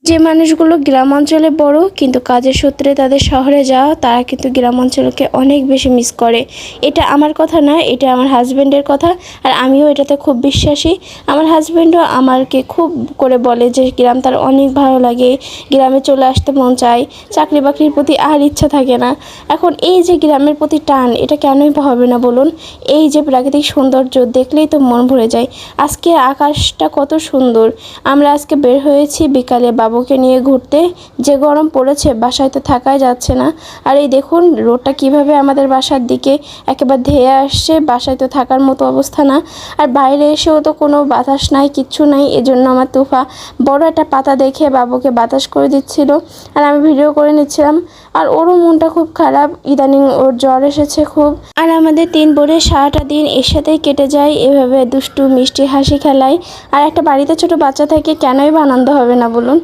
যে মানুষগুলো গ্রাম অঞ্চলে বড় কিন্তু কাজের সূত্রে তাদের শহরে যাওয়া, তারা কিন্তু গ্রাম অঞ্চলকে অনেক বেশি মিস করে। এটা আমার কথা না, এটা আমার হাজব্যান্ডের কথা। আর আমিও এটাতে খুব বিশ্বাসী। আমার হাজব্যান্ডও আমাকে খুব করে বলে যে গ্রাম তার অনেক ভালো লাগে, গ্রামে চলে আসতে মন চায়, চাকরি বাকরির প্রতি আর ইচ্ছা থাকে না। এখন এই যে গ্রামের প্রতি টান, এটা কেনই হবে না বলুন? এই যে প্রাকৃতিক সৌন্দর্য দেখলেই তো মন ভরে যায়। আজকে আকাশটা কত সুন্দর। আমরা আজকে বের হয়েছি বিকালে বাবুকে নিয়ে ঘুরতে। যে গরম পড়েছে, বাসায় তো থাকাই যাচ্ছে না। আর এই দেখুন রোডটা কিভাবে আমাদের বাসার দিকে একেবারে ধেয়ে আসছে, বাসায় তো থাকার মতো অবস্থা না। আর বাইরে এসেও তো কোনো বাতাস নাই, কিচ্ছু নাই। এজন্য আমার তুফা বড় একটা পাতা দেখে বাবুকে বাতাস করে দিচ্ছিল, আর আমি ভিডিও করে নিচ্ছিলাম। আর ওরও মনটা খুব খারাপ, ইদানিং ওর জ্বর এসেছে খুব। আর আমাদের 3 বোনের সারাটা দিন এর সাথেই কেটে যায়, এভাবে দুষ্টু মিষ্টি হাসি খেলায়। আর একটা বাড়িতে ছোট বাচ্চা থেকে কেনই বা আনন্দ হবে না বলুন?